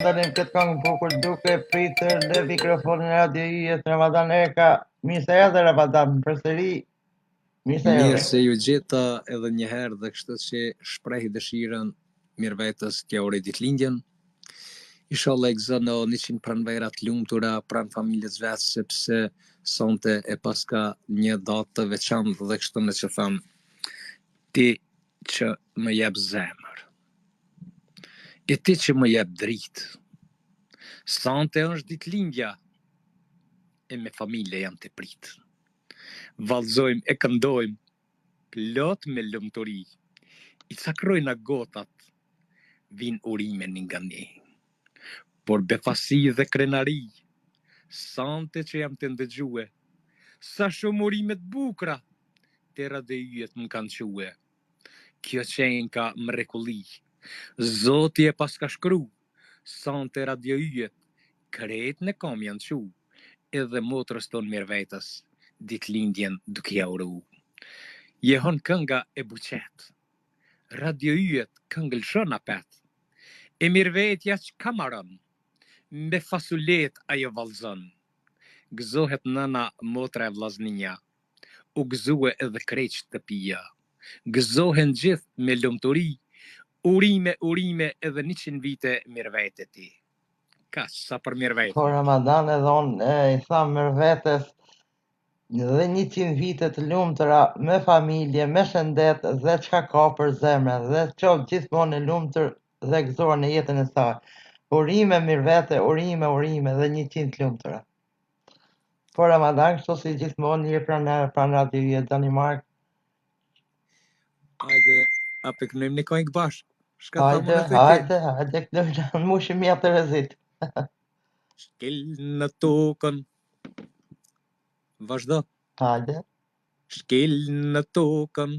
Dalim këtë këngë bukur duke pritur në mikrofonin e Radio Yjet Ramadan Eka. Mirë se erdhe Ramadan përsëri. Mirë se Mirë erdhe. se ju gjeta edhe një herë dhe kështu që shprehi dëshirën mirëvetes t'ja uroj ditëlindjen. Inshallah e gëzono 100 pranvera të lumtura pranë familjes vet sepse sonte e paska një datë të veçantë dhe kështu me që tham ti që më jep zemër. E ti që më jep dritë. Sonte është ditëlindja e me familje jam të pritë. Vallëzojmë e këndojmë plot me lumturi. I cakrojnë gotat, vin urime nga ne. Por befasi dhe krenari, sante që jam të ndëgjue, sa shumë urimet bukra, të radhëyjet më kanë quë. Kjo qenë ka mrekulli, Zoti e pas ka shkru, sante radhëyjet, kret në kam janë qu, edhe motrës ton mirëvetës, ditëlindjen duke ja uru. Jehon kënga e buqet, radhëyjet këngëlshon apet, e mirëvetja që kamaron, me fasulet ajo valzon. Gëzohet nëna motra e vllaznia, u gëzue edhe kreq të pia. Gëzohen gjithë me lumturi, urime edhe 100 vite mirëvete ti. Kaq sa për mirëvete. Po Ramadan edhe unë i tham mirëvetes dhe 100 vite të lumtura me familje, me shëndet dhe çka ka për zemrën dhe qoftë gjithmonë e lumtur dhe gëzuar në jetën e saj. Urime mirëvete, urime dhe 100 të lumtura. Po Ramadan kështu si gjithmonë je pranë Radio Yjet Danimark. Hajde, a pëknojmë një kojnë bashkë. Shka thamë në të Hajde, kënojmë në mushim ja të rezit. Shkel në tokën. Vazhdo. Hajde. Shkel në tokën.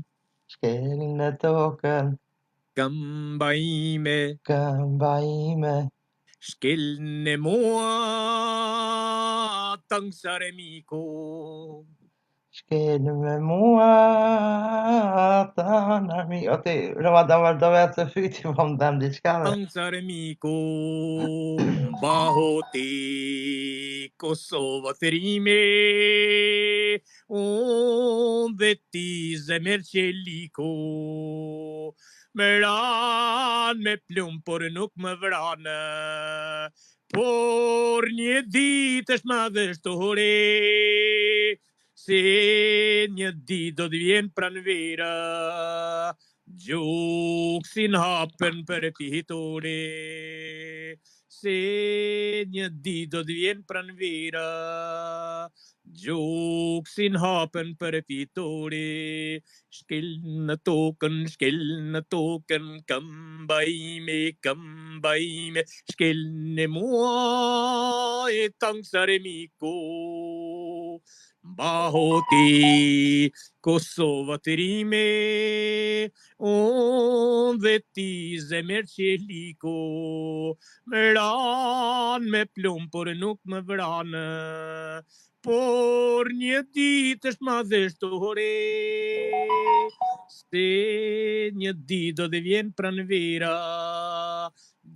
Shkel në tokën. Këmba ime. Shkel në mua. Tëngë sare miko. Shkel me mua tanë armi. Oti, Ramadan vazhdove atë se fyti, po më dëm diçka dhe. Tëngë sare miko. Bahoti Kosova të rime. Unë dhe ti zemër që liko. Me ranë me plumë, por nuk më vranë. Por një ditë është madhështore. Se një ditë do të vjen pranvera, gjuksin hapen për fitore. Se një ditë do të vjen pranvera, gjuksin hapen për fitore. Shkel në tokën, këmba ime, shkel në mua e tangë sare miko. Bahoti Kosova të rime, unë dhe ti zemër që liko. Me ranë me plumë, por nuk më vranë, por një ditë është madhështore. Se një ditë do të vjen pranvera,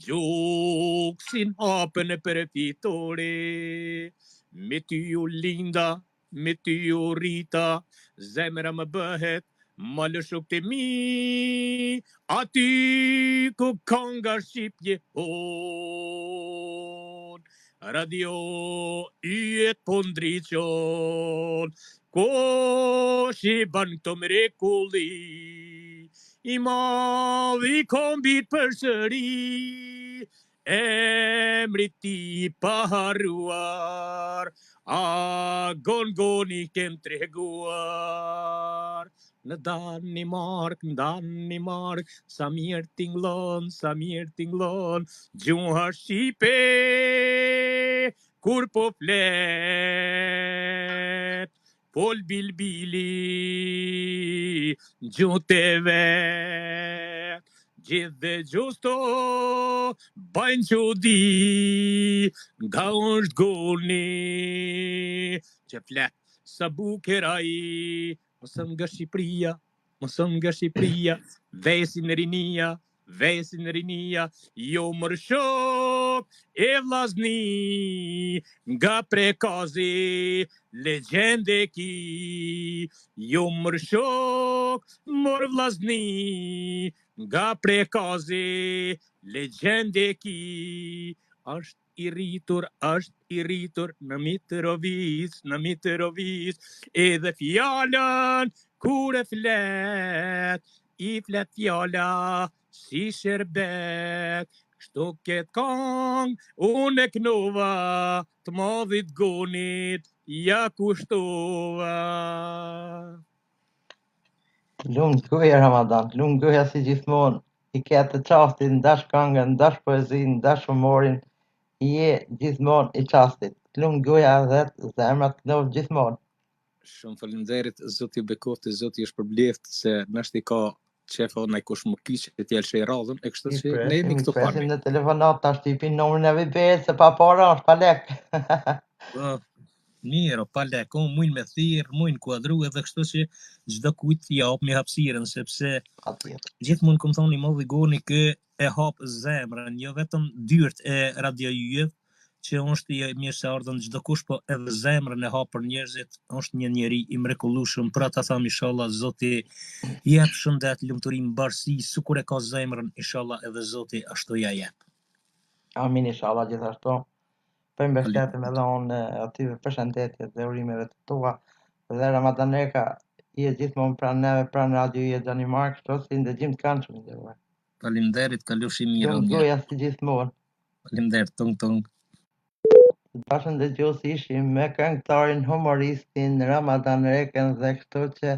gjuksin hapen për fitore. Me ty u linda, me ty u rita, zemra më bëhet, më lëshuk të mi, aty ku konga shqipje on. Radio Yjet po ndriqon, ko shi ban këto mrekulli, i madhi kombit për sëri, emri ti paharuar, a gongoni kem treguar. Në Danimark, sa mirë tinglon, gjuha shqipe, kur po flet, fol bilbili, gjute vet, gjithë dhe gjusto, bajnë qudi, nga është goni, që flet, sa bukeraj, mësëm nga Shqipëria, vesin rinia, jo mërshon, e vllazni, nga prekazi, legjende ki, jo mër shok, mër vllazni, nga prekazi, legjende ki, është i rritur në Mitrovic, edhe fjallën kur e flet, i flet fjalla si sherbet, kështu ket kong, unë e knova, të madhit gonit, ja kushtova. Lumt goja Ramadan, lumt goja si gjithmonë, i ketë qastin, ndash këngën, ndash poezin, ndash humorin, i je gjithmonë i qastit. Lumt goja dhe zemrat kënov gjithmonë. Shumë faleminderit, zoti bekoftë, zoti është përbleft se nashti ka qefa në kush më kiqë e tjelë që i radhën, e kështu që ne jemi këtu farmi. Presim në telefonat, ta shtipin numrin e vibet, se pa para është pa lek. Mirë, pa lek, unë mujnë me thirë, mujnë kuadru edhe kështu që gjdo kujt japë me hapsiren, sepse gjithmonë këmë thoni modhi goni kë e hapë zemrën, jo vetëm dyrt e radio yjev, që është i mirë se ardhën çdo kush, po edhe zemrën e hap për njerëzit, është një njeri i mrekullueshëm. Pra ta tham inshallah Zoti jep shëndet, lumturi, mbarësi, sikur e ka zemrën, inshallah edhe Zoti ashtu ja jep. Amin inshallah gjithashtu. Për mbështetim edhe unë atyve përshëndetjet dhe urimeve të tua dhe Ramadaneka i e gjithmonë pranë neve, pranë radio i e Danimark, kështu si ndëgjim të këndshëm dhe. Faleminderit, kalofshi mirë. Lumt goja si gjithmonë. Faleminderit, tung. Bashën dhe gjosë ishim me këngëtarin humoristin Ramadan Reken dhe kështu që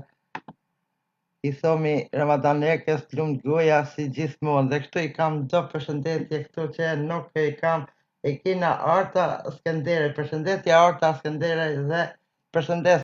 i thomi Ramadan Rekes lumt goja si gjithmonë dhe kështu i kam do përshëndetje këtu që nuk e i kam e kina Arta Skendere, përshëndetje Arta Skendere dhe përshëndes